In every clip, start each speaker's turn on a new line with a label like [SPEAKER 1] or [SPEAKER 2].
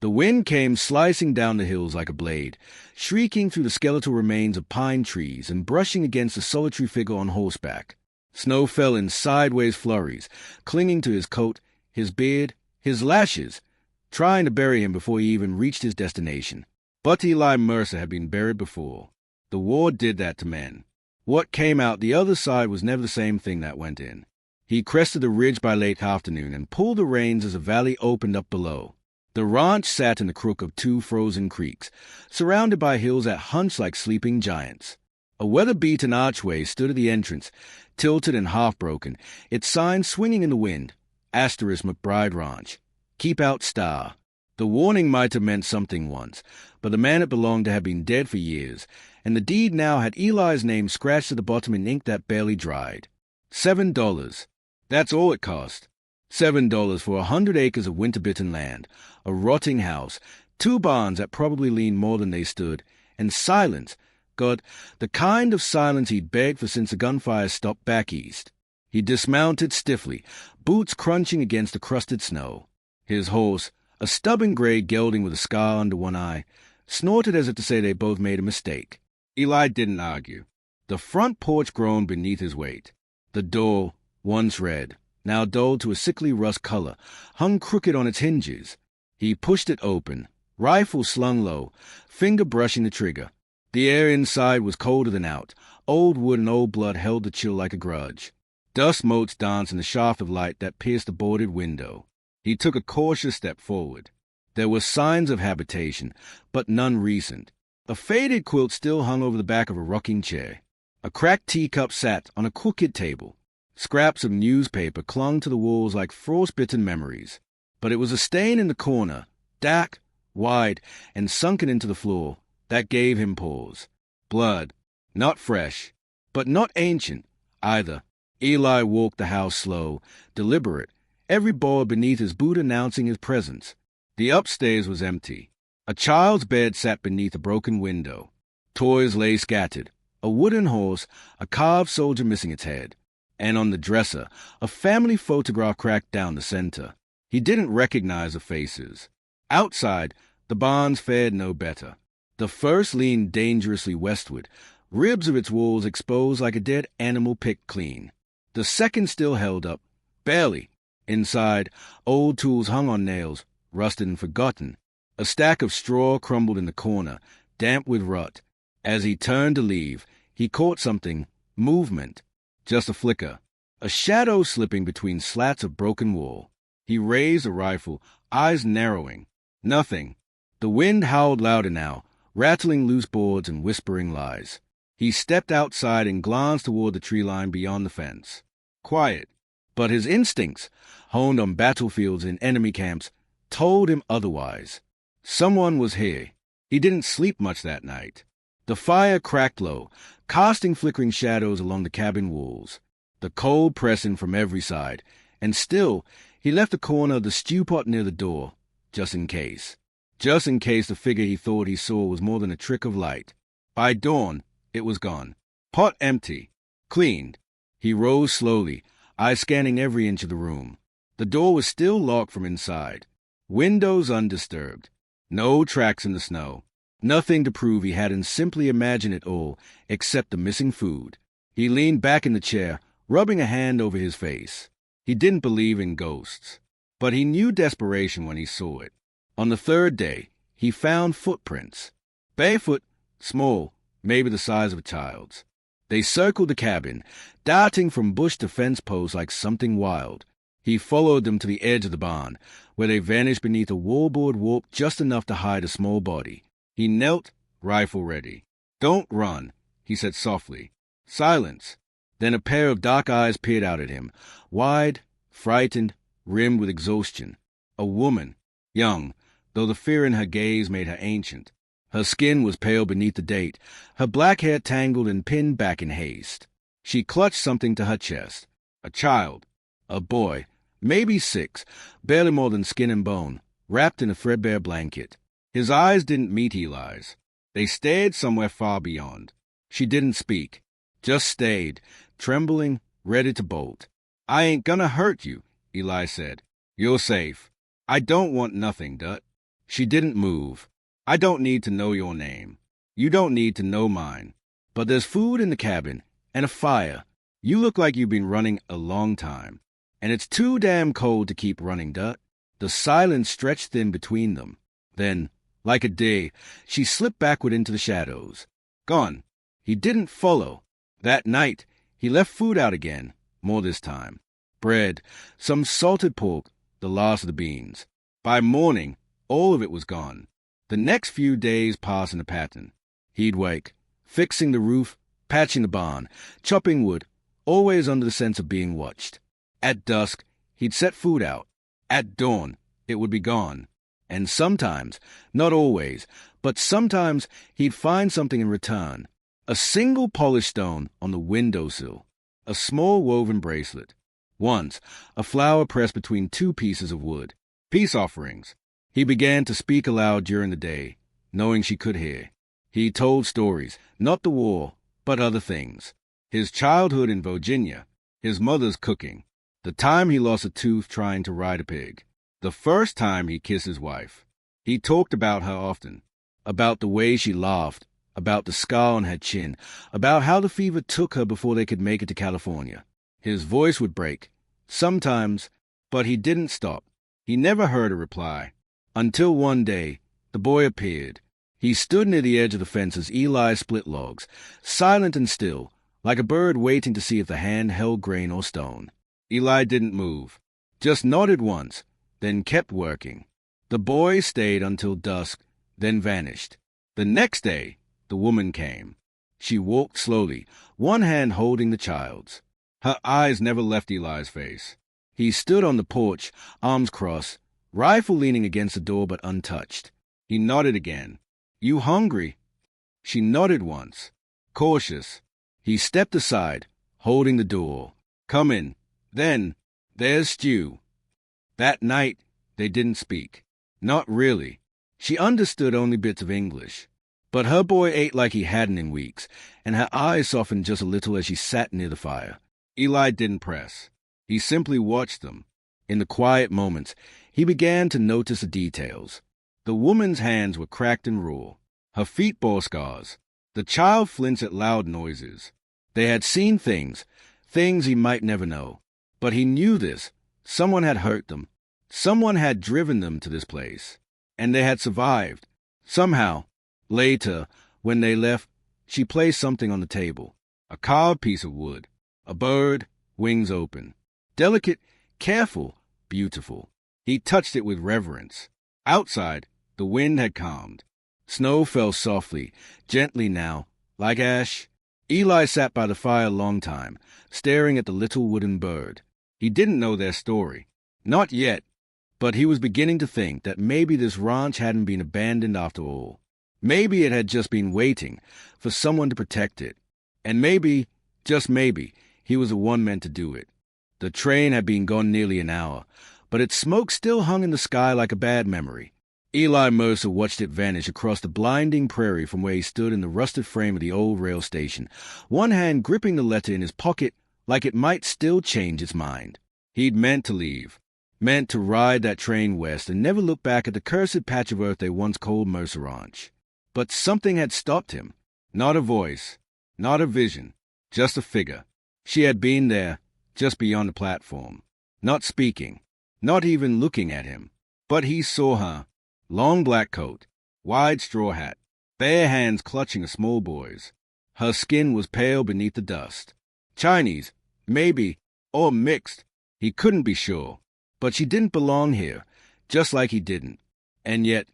[SPEAKER 1] The wind came slicing down the hills like a blade, shrieking through the skeletal remains of pine trees and brushing against a solitary figure on horseback. Snow fell in sideways flurries, clinging to his coat, his beard, his lashes, trying to bury him before he even reached his destination. But Eli Mercer had been buried before. The war did that to men. What came out the other side was never the same thing that went in. He crested the ridge by late afternoon and pulled the reins as a valley opened up below. The ranch sat in the crook of two frozen creeks, surrounded by hills that hunched like sleeping giants. A weather-beaten archway stood at the entrance, tilted and half-broken, its sign swinging in the wind, * McBride Ranch. Keep out star. The warning might have meant something once, but the man it belonged to had been dead for years, and the deed now had Eli's name scratched at the bottom in ink that barely dried. $7. That's all it cost. $7 for 100 acres of winter-bitten land, a rotting house, 2 barns that probably leaned more than they stood, and silence. God, the kind of silence he'd begged for since the gunfire stopped back east. He dismounted stiffly, boots crunching against the crusted snow. His horse, a stubborn gray gelding with a scar under one eye, snorted as if to say they both made a mistake. Eli didn't argue. The front porch groaned beneath his weight. The door, once red, now dulled to a sickly rust color, hung crooked on its hinges. He pushed it open, rifle slung low, finger brushing the trigger. The air inside was colder than out. Old wood and old blood held the chill like a grudge. Dust motes danced in the shaft of light that pierced the boarded window. He took a cautious step forward. There were signs of habitation, but none recent. A faded quilt still hung over the back of a rocking chair. A cracked teacup sat on a crooked table. Scraps of newspaper clung to the walls like frost-bitten memories. But it was a stain in the corner, dark, wide, and sunken into the floor, that gave him pause. Blood, not fresh, but not ancient, either. Eli walked the house slow, deliberate, every board beneath his boot announcing his presence. The upstairs was empty. A child's bed sat beneath a broken window. Toys lay scattered, a wooden horse, a carved soldier missing its head. And on the dresser, a family photograph cracked down the center. He didn't recognize the faces. Outside, the barns fared no better. The first leaned dangerously westward, ribs of its walls exposed like a dead animal picked clean. The second still held up, barely. Inside, old tools hung on nails, rusted and forgotten. A stack of straw crumbled in the corner, damp with rut. As he turned to leave, he caught something, movement. Just a flicker, a shadow slipping between slats of broken wall. He raised the rifle, eyes narrowing. Nothing. The wind howled louder now, rattling loose boards and whispering lies. He stepped outside and glanced toward the tree line beyond the fence. Quiet. But his instincts, honed on battlefields and enemy camps, told him otherwise. Someone was here. He didn't sleep much that night. The fire cracked low, casting flickering shadows along the cabin walls. The cold pressing from every side, and still he left the corner of the stew pot near the door, just in case. Just in case the figure he thought he saw was more than a trick of light. By dawn, it was gone. Pot empty. Cleaned. He rose slowly, eyes scanning every inch of the room. The door was still locked from inside. Windows undisturbed. No tracks in the snow. Nothing to prove he hadn't simply imagined it all, except the missing food. He leaned back in the chair, rubbing a hand over his face. He didn't believe in ghosts, but he knew desperation when he saw it. On the third day, he found footprints. Barefoot, small, maybe the size of a child's. They circled the cabin, darting from bush to fence post like something wild. He followed them to the edge of the barn, where they vanished beneath a wallboard warped just enough to hide a small body. He knelt, rifle ready. "Don't run," he said softly. Silence. Then a pair of dark eyes peered out at him, wide, frightened, rimmed with exhaustion. A woman, young, though the fear in her gaze made her ancient. Her skin was pale beneath the date, her black hair tangled and pinned back in haste. She clutched something to her chest. A child. A boy, maybe 6, barely more than skin and bone, wrapped in a threadbare blanket. His eyes didn't meet Eli's. They stared somewhere far beyond. She didn't speak, just stayed, trembling, ready to bolt. "I ain't gonna hurt you," Eli said. "You're safe. I don't want nothing, Dut." She didn't move. I don't need to know your name. You don't need to know mine. But there's food in the cabin and a fire. You look like you've been running a long time. And it's too damn cold to keep running, duh. The silence stretched thin between them. Then, like a day, she slipped backward into the shadows. Gone. He didn't follow. That night, he left food out again, more this time. Bread, some salted pork, the last of the beans. By morning, all of it was gone. The next few days passed in a pattern. He'd wake, fixing the roof, patching the barn, chopping wood, always under the sense of being watched. At dusk, he'd set food out. At dawn, it would be gone. And sometimes, not always, but sometimes he'd find something in return. A single polished stone on the windowsill. A small woven bracelet. Once, a flower pressed between two pieces of wood. Peace offerings. He began to speak aloud during the day, knowing she could hear. He told stories, not the war, but other things. His childhood in Virginia, his mother's cooking, the time he lost a tooth trying to ride a pig, the first time he kissed his wife. He talked about her often, about the way she laughed, about the scar on her chin, about how the fever took her before they could make it to California. His voice would break, sometimes, but he didn't stop. He never heard a reply. Until one day, the boy appeared. He stood near the edge of the fence as Eli split logs, silent and still, like a bird waiting to see if the hand held grain or stone. Eli didn't move, just nodded once, then kept working. The boy stayed until dusk, then vanished. The next day, the woman came. She walked slowly, one hand holding the child's. Her eyes never left Eli's face. He stood on the porch, arms crossed, rifle leaning against the door but untouched. He nodded again. You hungry? She nodded once. Cautious. He stepped aside, holding the door. Come in. Then, there's stew. That night, they didn't speak. Not really. She understood only bits of English. But her boy ate like he hadn't in weeks, and her eyes softened just a little as she sat near the fire. Eli didn't press. He simply watched them. In the quiet moments, he began to notice the details. The woman's hands were cracked and raw. Her feet bore scars. The child flinched at loud noises. They had seen things he might never know. But he knew this. Someone had hurt them. Someone had driven them to this place. And they had survived. Somehow. Later, when they left, she placed something on the table. A carved piece of wood. A bird, wings open. Delicate, careful, beautiful. He touched it with reverence. Outside, the wind had calmed. Snow fell softly, gently now, like ash. Eli sat by the fire a long time, staring at the little wooden bird. He didn't know their story. Not yet, but he was beginning to think that maybe this ranch hadn't been abandoned after all. Maybe it had just been waiting for someone to protect it. And maybe, just maybe, he was the one meant to do it. The train had been gone nearly an hour, but its smoke still hung in the sky like a bad memory. Eli Mercer watched it vanish across the blinding prairie from where he stood in the rusted frame of the old rail station, one hand gripping the letter in his pocket like it might still change its mind. He'd meant to leave, meant to ride that train west and never look back at the cursed patch of earth they once called Mercer Ranch. But something had stopped him. Not a voice, not a vision, just a figure. She had been there, just beyond the platform, not speaking, not even looking at him. But he saw her. Long black coat, wide straw hat, bare hands clutching a small boy's. Her skin was pale beneath the dust. Chinese, maybe, or mixed. He couldn't be sure. But she didn't belong here, just like he didn't. And yet,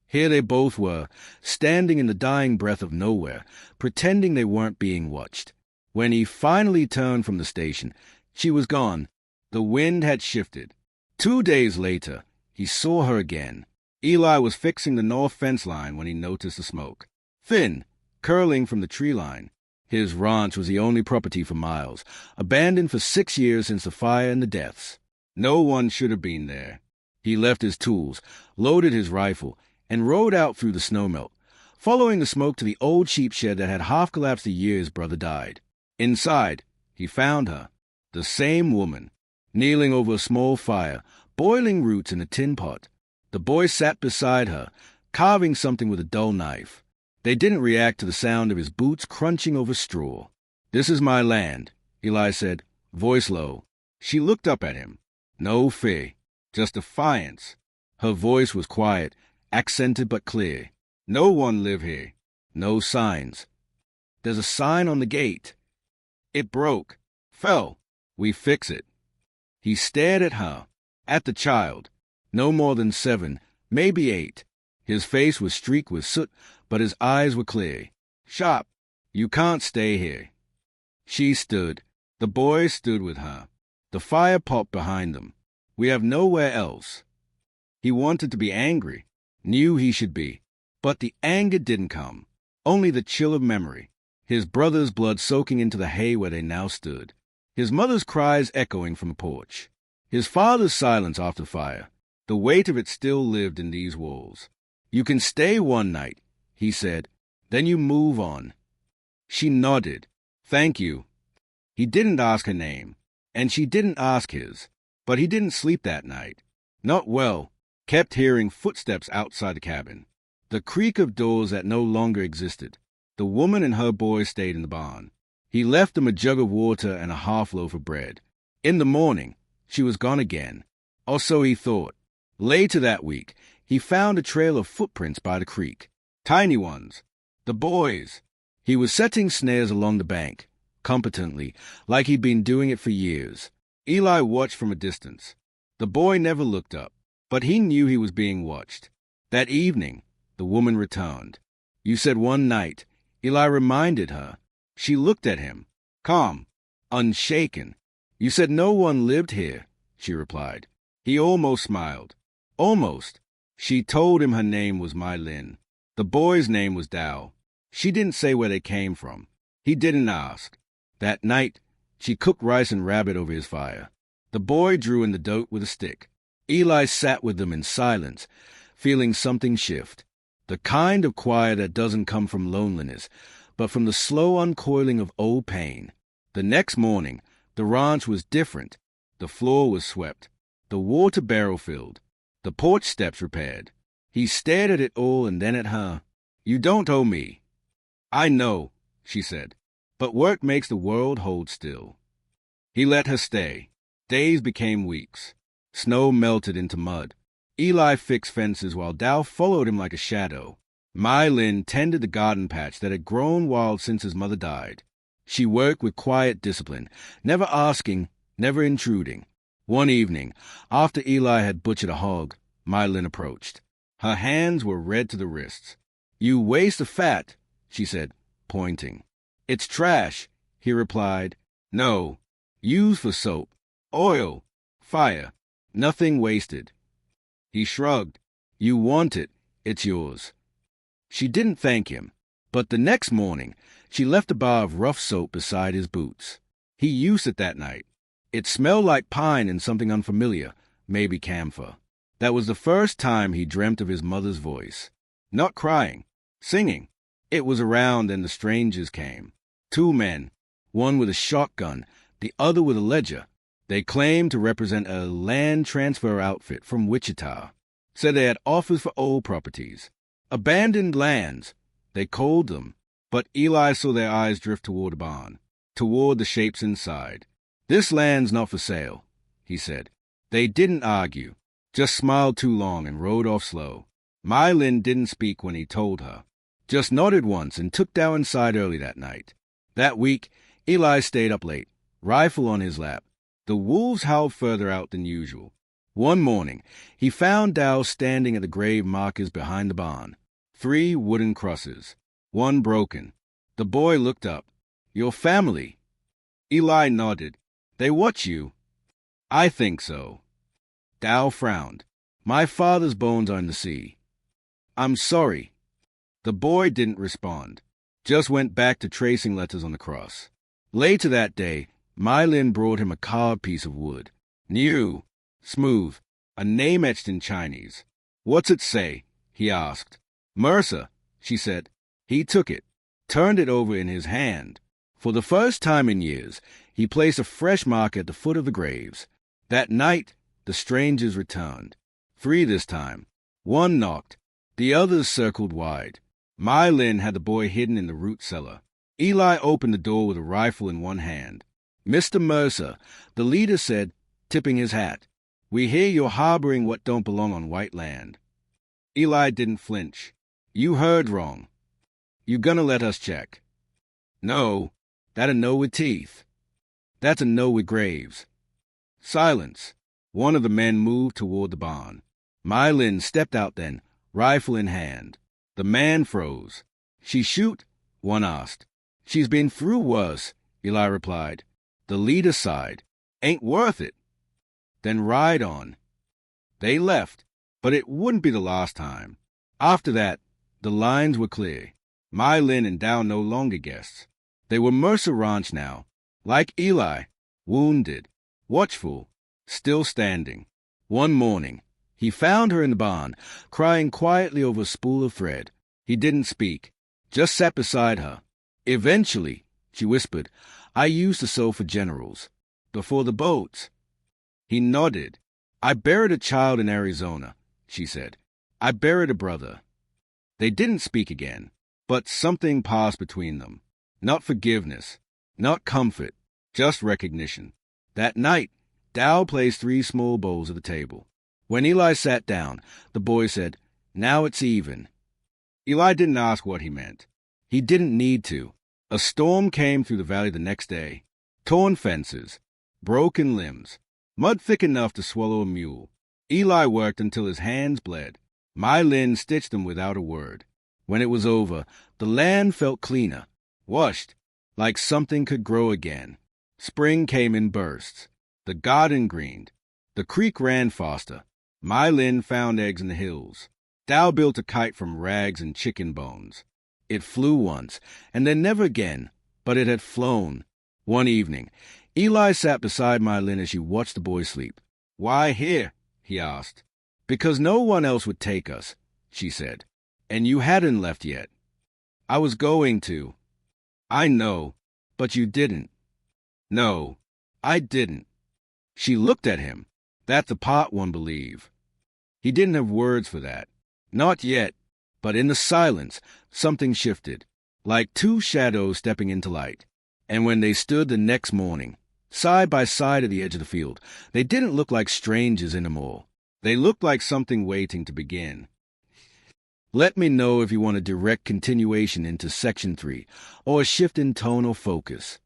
[SPEAKER 1] here they both were, standing in the dying breath of nowhere, pretending they weren't being watched. When he finally turned from the station, she was gone. The wind had shifted. 2 days later, he saw her again. Eli was fixing the north fence line when he noticed the smoke. Thin, curling from the tree line. His ranch was the only property for miles, abandoned for 6 years since the fire and the deaths. No one should have been there. He left his tools, loaded his rifle, and rode out through the snowmelt, following the smoke to the old sheep shed that had half collapsed the year his brother died. Inside, he found her, the same woman, kneeling over a small fire, boiling roots in a tin pot. The boy sat beside her, carving something with a dull knife. They didn't react to the sound of his boots crunching over straw. "This is my land," Eli said, voice low. She looked up at him. No fear, just defiance. Her voice was quiet, accented but clear. "No one live here. No signs. There's a sign on the gate. It broke. Fell. We fix it." He stared at her, at the child, no more than 7, maybe 8. His face was streaked with soot, but his eyes were clear. "Sharp. You can't stay here." She stood. The boy stood with her. The fire popped behind them. "We have nowhere else." He wanted to be angry, knew he should be, but the anger didn't come, only the chill of memory, his brother's blood soaking into the hay where they now stood, his mother's cries echoing from the porch, his father's silence after the fire. The weight of it still lived in these walls. "You can stay one night," he said, "then you move on." She nodded. "Thank you." He didn't ask her name, and she didn't ask his, but he didn't sleep that night. Not well, kept hearing footsteps outside the cabin, the creak of doors that no longer existed. The woman and her boy stayed in the barn. He left them a jug of water and a half loaf of bread. In the morning, she was gone again, or so he thought. Later that week, he found a trail of footprints by the creek, tiny ones. The boys. He was setting snares along the bank, competently, like he'd been doing it for years. Eli watched from a distance. The boy never looked up, but he knew he was being watched. That evening, the woman returned. "You said one night," Eli reminded her. She looked at him, calm, unshaken. "You said no one lived here," she replied. He almost smiled. Almost. She told him her name was Mai Lin. The boy's name was Dao. She didn't say where they came from. He didn't ask. That night, she cooked rice and rabbit over his fire. The boy drew in the dirt with a stick. Eli sat with them in silence, feeling something shift. The kind of quiet that doesn't come from loneliness, but from the slow uncoiling of old pain. The next morning, the ranch was different. The floor was swept, the water barrel filled, the porch steps repaired. He stared at it all and then at her. "You don't owe me." "I know," she said, "but work makes the world hold still." He let her stay. Days became weeks. Snow melted into mud. Eli fixed fences while Dao followed him like a shadow. Mai Lin tended the garden patch that had grown wild since his mother died. She worked with quiet discipline, never asking, never intruding. One evening, after Eli had butchered a hog, Mai Lin approached. Her hands were red to the wrists. "You waste the fat," she said, pointing. "It's trash," he replied. "No. Used for soap, oil, fire. Nothing wasted." He shrugged. "You want it. It's yours." She didn't thank him, but the next morning she left a bar of rough soap beside his boots. He used it that night. It smelled like pine and something unfamiliar, maybe camphor. That was the first time he dreamt of his mother's voice. Not crying, singing. It was around and the strangers came. 2 men, one with a shotgun, the other with a ledger. They claimed to represent a land transfer outfit from Wichita. Said they had offers for old properties. Abandoned lands, they called them. But Eli saw their eyes drift toward the barn, toward the shapes inside. "This land's not for sale," he said. They didn't argue, just smiled too long and rode off slow. Mai Lin didn't speak when he told her, just nodded once and took Dao inside early that night. That week, Eli stayed up late, rifle on his lap. The wolves howled further out than usual. One morning, he found Dao standing at the grave markers behind the barn. 3 wooden crosses, one broken. The boy looked up. "Your family?" Eli nodded. "They watch you." "I think so." Dao frowned. "My father's bones are in the sea." "I'm sorry." The boy didn't respond, just went back to tracing letters on the cross. Later that day, Mai Lin brought him a carved piece of wood. New, smooth, a name etched in Chinese. "What's it say?" he asked. "Mercer," she said. He took it, turned it over in his hand. For the first time in years, he placed a fresh mark at the foot of the graves. That night, the strangers returned. 3 this time. One knocked. The others circled wide. My Lin had the boy hidden in the root cellar. Eli opened the door with a rifle in one hand. "Mr. Mercer," the leader said, tipping his hat, "we hear you're harboring what don't belong on white land." Eli didn't flinch. "You heard wrong. You gonna let us check?" "No. That a no with teeth. That's a no with graves." Silence. One of the men moved toward the barn. My Lin stepped out then, rifle in hand. The man froze. "She shoot?" one asked. "She's been through worse," Eli replied. The leader sighed. "Ain't worth it." "Then ride on." They left, but it wouldn't be the last time. After that, the lines were clear. My Lin and Dow no longer guests. They were Mercer Ranch now, like Eli, wounded, watchful, still standing. One morning, he found her in the barn, crying quietly over a spool of thread. He didn't speak, just sat beside her. "Eventually," she whispered, "I used to sew for generals. Before the boats." He nodded. "I buried a child in Arizona," she said. "I buried a brother." They didn't speak again, but something passed between them. Not forgiveness, not comfort, just recognition. That night, Dow placed 3 small bowls at the table. When Eli sat down, the boy said, "Now it's even." Eli didn't ask what he meant. He didn't need to. A storm came through the valley the next day. Torn fences, broken limbs, mud thick enough to swallow a mule. Eli worked until his hands bled. My Lin stitched them without a word. When it was over, the land felt cleaner, washed, like something could grow again. Spring came in bursts. The garden greened. The creek ran faster. My Lin found eggs in the hills. Dow built a kite from rags and chicken bones. It flew once, and then never again, but it had flown. One evening, Eli sat beside My Lin as she watched the boy sleep. "Why here?" he asked. "Because no one else would take us," she said. "And you hadn't left yet." "I was going to." "I know, but you didn't." "No, I didn't." She looked at him. That's the part one believe. He didn't have words for that. Not yet, but in the silence, something shifted, like 2 shadows stepping into light. And when they stood the next morning, side by side at the edge of the field, they didn't look like strangers anymore. They looked like something waiting to begin. Let me know if you want a direct continuation into Section 3, or a shift in tone or focus.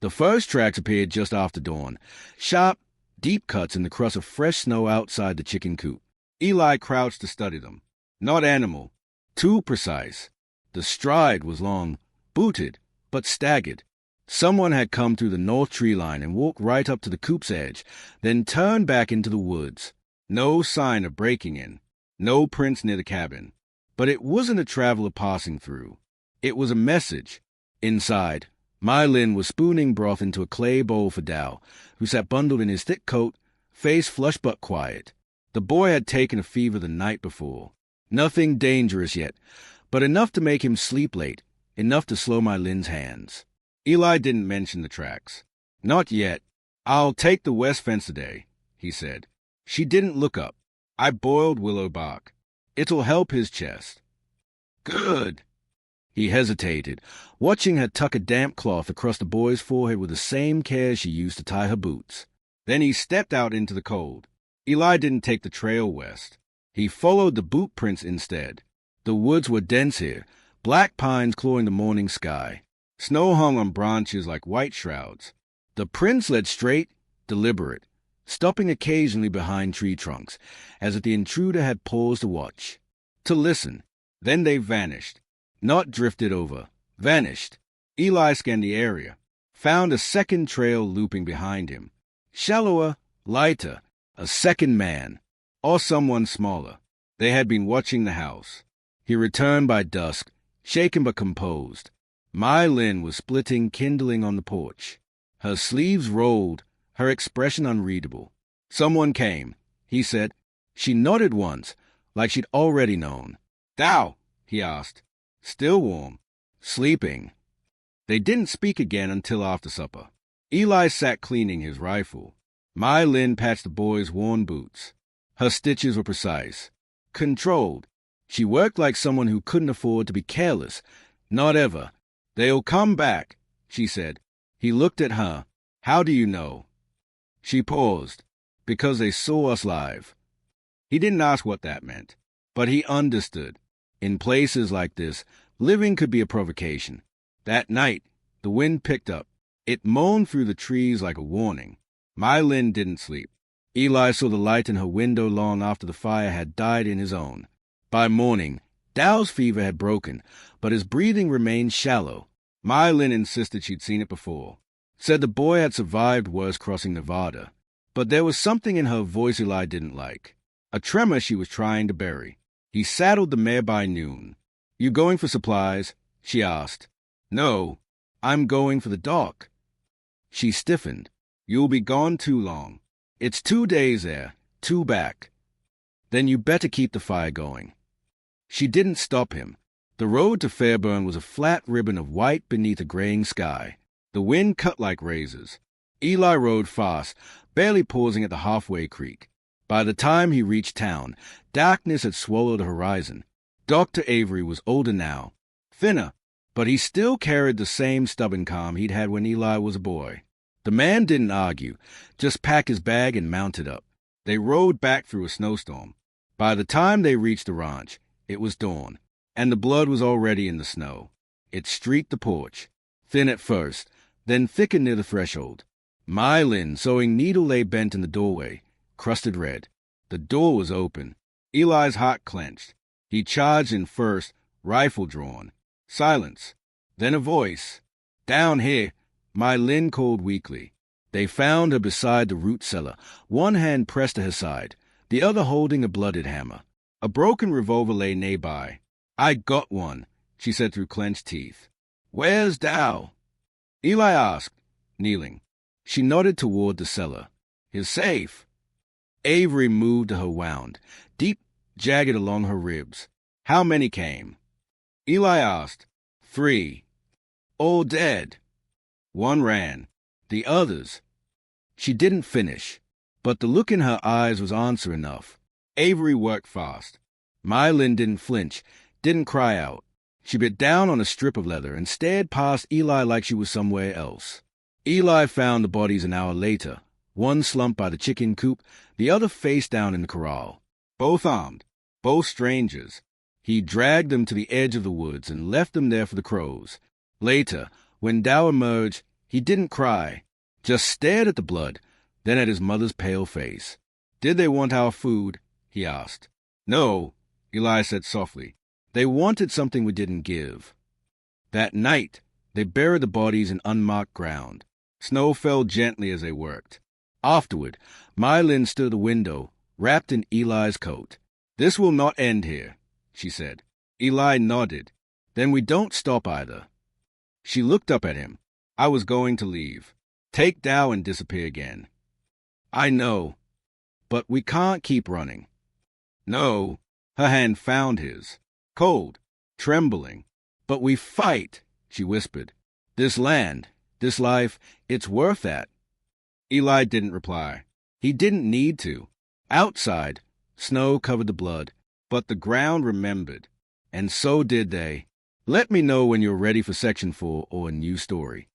[SPEAKER 1] The first tracks appeared just after dawn, sharp, deep cuts in the crust of fresh snow outside the chicken coop. Eli crouched to study them. Not animal, too precise. The stride was long, booted, but staggered. Someone had come through the north tree line and walked right up to the coop's edge, then turned back into the woods. No sign of breaking in, no prints near the cabin. But it wasn't a traveler passing through. It was a message. Inside, My Lin was spooning broth into a clay bowl for Dow, who sat bundled in his thick coat, face flushed but quiet. The boy had taken a fever the night before. Nothing dangerous yet, but enough to make him sleep late, enough to slow My Lin's hands. Eli didn't mention the tracks. "Not yet. I'll take the west fence today," he said. She didn't look up. "I boiled willow bark. It'll help his chest." "Good." He hesitated, watching her tuck a damp cloth across the boy's forehead with the same care she used to tie her boots. Then he stepped out into the cold. Eli didn't take the trail west. He followed the boot prints instead. The woods were dense here, black pines clawing the morning sky. Snow hung on branches like white shrouds. The prints led straight, deliberate, stopping occasionally behind tree trunks, as if the intruder had paused to watch, to listen. Then they vanished. Not drifted over. Vanished. Eli scanned the area, found a second trail looping behind him. Shallower, lighter, a second man, or someone smaller. They had been watching the house. He returned by dusk, shaken but composed. My Lin was splitting kindling on the porch. Her sleeves rolled, her expression unreadable. "Someone came," he said. She nodded once, like she'd already known. "Dow?" he asked. "Still warm. Sleeping." They didn't speak again until after supper. Eli sat cleaning his rifle. My Lin patched the boy's worn boots. Her stitches were precise. Controlled. She worked like someone who couldn't afford to be careless. Not ever. They'll come back, she said. He looked at her. How do you know? She paused. Because they saw us live. He didn't ask what that meant, but he understood. In places like this, living could be a provocation. That night, the wind picked up. It moaned through the trees like a warning. My Lynn didn't sleep. Eli saw the light in her window long after the fire had died in his own. By morning, Dow's fever had broken, but his breathing remained shallow. My Lynn insisted she'd seen it before. Said the boy had survived worse crossing Nevada. But there was something in her voice Eli didn't like. A tremor she was trying to bury. He saddled the mare by noon. You going for supplies? She asked. No, I'm going for the dock. She stiffened. You'll be gone too long. It's 2 days there, 2 back. Then you better keep the fire going. She didn't stop him. The road to Fairburn was a flat ribbon of white beneath a graying sky. The wind cut like razors. Eli rode fast, barely pausing at the halfway creek. By the time he reached town, darkness had swallowed the horizon. Dr. Avery was older now, thinner, but he still carried the same stubborn calm he'd had when Eli was a boy. The man didn't argue, just pack his bag and mounted up. They rode back through a snowstorm. By the time they reached the ranch, it was dawn, and the blood was already in the snow. It streaked the porch, thin at first, then thickened near the threshold. My Lynn, sewing needle, lay bent in the doorway, crusted red. The door was open. Eli's heart clenched. He charged in first, rifle drawn. Silence. Then a voice. Down here. My Lynn called weakly. They found her beside the root cellar, one hand pressed to her side, the other holding a blooded hammer. A broken revolver lay nearby. I got one, she said through clenched teeth. Where's Dow? Eli asked, kneeling. She nodded toward the cellar. His safe. Avery moved to her wound, deep, jagged along her ribs. How many came? Eli asked. 3. All dead. 1 ran. The others. She didn't finish, but the look in her eyes was answer enough. Avery worked fast. My Lynn didn't flinch, didn't cry out. She bit down on a strip of leather and stared past Eli like she was somewhere else. Eli found the bodies an hour later, one slumped by the chicken coop, the other face down in the corral. Both armed, both strangers. He dragged them to the edge of the woods and left them there for the crows. Later, when Dow emerged, he didn't cry, just stared at the blood, then at his mother's pale face. Did they want our food? He asked. No, Eli said softly. They wanted something we didn't give. That night, they buried the bodies in unmarked ground. Snow fell gently as they worked. Afterward, My Lynn stood at the window, wrapped in Eli's coat. This will not end here, she said. Eli nodded. Then we don't stop either. She looked up at him. I was going to leave. Take Dow and disappear again. I know, but we can't keep running. No. Her hand found his. Cold, trembling. But we fight, she whispered. This land, this life, it's worth that. Eli didn't reply. He didn't need to. Outside, snow covered the blood, but the ground remembered. And so did they. Let me know when you're ready for Section 4 or a new story.